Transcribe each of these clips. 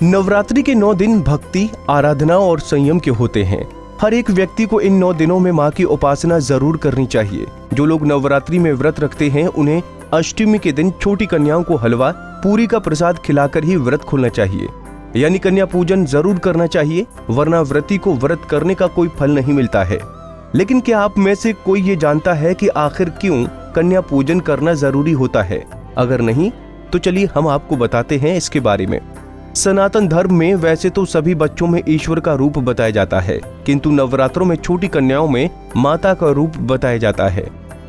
नवरात्रि के 9 दिन भक्ति, आराधना और संयम के होते हैं। हर एक व्यक्ति को इन 9 दिनों में माँ की उपासना जरूर करनी चाहिए। जो लोग नवरात्रि में व्रत रखते हैं उन्हें अष्टमी के दिन छोटी कन्याओं को हलवा, पूरी का प्रसाद खिलाकर ही व्रत खोलना चाहिए, यानी कन्या पूजन जरूर करना चाहिए, वरना व्रती को व्रत करने का कोई फल नहीं मिलता है। लेकिन क्या आप में से कोई ये जानता है कि आखिर क्यों कन्या पूजन करना जरूरी होता है? अगर नहीं तो चलिए हम आपको बताते हैं इसके बारे में। सनातन धर्म में वैसे तो सभी बच्चों में ईश्वर का रूप बताया जाता है, किंतु नवरात्रों में छोटी कन्याओं में माता का रूप बताया जाता है।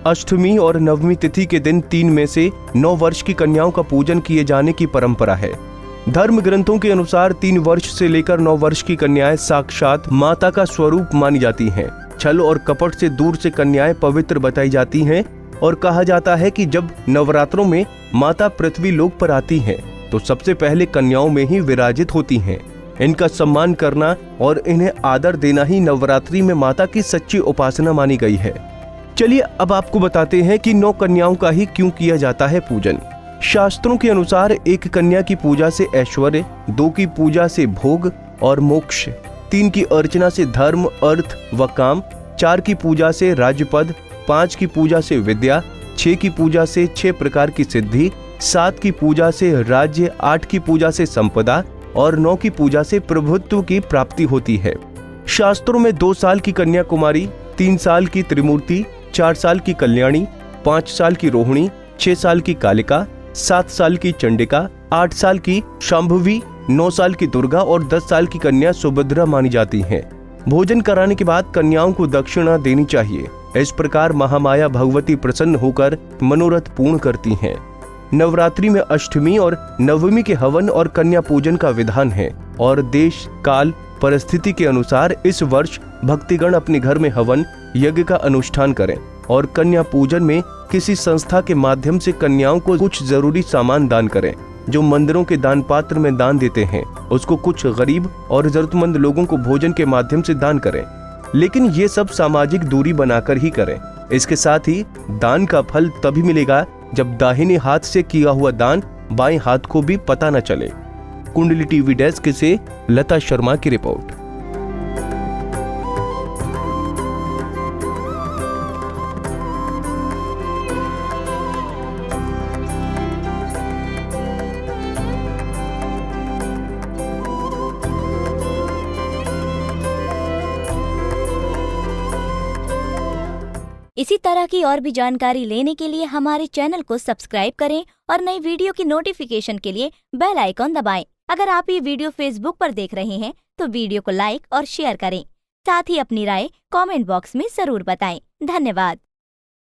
अष्टमी और नवमी तिथि के दिन 3 में से 9 वर्ष की कन्याओं का पूजन किए जाने की परंपरा है। धर्म ग्रंथों के अनुसार 3 वर्ष से लेकर 9 वर्ष की कन्याएं साक्षात माता का स्वरूप मानी जाती हैं। छल और कपट से दूर से कन्याएं पवित्र बताई जाती हैं और कहा जाता है कि जब नवरात्रों में माता पृथ्वी लोक पर आती हैं तो सबसे पहले कन्याओं में ही विराजित होती हैं। इनका सम्मान करना और इन्हें आदर देना ही नवरात्रि में माता की सच्ची उपासना मानी गई है। चलिए अब आपको बताते हैं कि 9 कन्याओं का ही क्यों किया जाता है पूजन। शास्त्रों के अनुसार 1 कन्या की पूजा से ऐश्वर्य, 2 की पूजा से भोग और मोक्ष, 3 की अर्चना से धर्म, अर्थ व काम, 4 की पूजा से राज्यपद, 5 की पूजा से विद्या, 6 की पूजा से 6 प्रकार की सिद्धि, 7 की पूजा से राज्य, 8 की पूजा से संपदा और 9 की पूजा से प्रभुत्व की प्राप्ति होती है। शास्त्रों में 2 साल की कन्या कुमारी, 3 साल की त्रिमूर्ति, 4 साल की कल्याणी, 5 साल की रोहिणी, 6 साल की कालिका, 7 साल की चंडिका, 8 साल की शांभवी, 9 साल की दुर्गा और 10 साल की कन्या सुभद्रा मानी जाती हैं। भोजन कराने के बाद कन्याओं को दक्षिणा देनी चाहिए। इस प्रकार महामाया भगवती प्रसन्न होकर मनोरथ पूर्ण करती हैं। नवरात्रि में अष्टमी और नवमी के हवन और कन्या पूजन का विधान है और देश काल परिस्थिति के अनुसार इस वर्ष भक्तिगण अपने घर में हवन यज्ञ का अनुष्ठान करें और कन्या पूजन में किसी संस्था के माध्यम से कन्याओं को कुछ जरूरी सामान दान करें। जो मंदिरों के दान पात्र में दान देते हैं उसको कुछ गरीब और जरूरतमंद लोगों को भोजन के माध्यम से दान करें, लेकिन ये सब सामाजिक दूरी बनाकर ही करें। इसके साथ ही दान का फल तभी मिलेगा जब दाहिने हाथ से किया हुआ दान बाएं हाथ को भी पता न चले। कुंडली टीवी डेस्क से लता शर्मा की रिपोर्ट। इसी तरह की और भी जानकारी लेने के लिए हमारे चैनल को सब्सक्राइब करें और नई वीडियो की नोटिफिकेशन के लिए बेल आइकॉन दबाएं। अगर आप ये वीडियो फेसबुक पर देख रहे हैं तो वीडियो को लाइक और शेयर करें। साथ ही अपनी राय कमेंट बॉक्स में जरूर बताएं। धन्यवाद।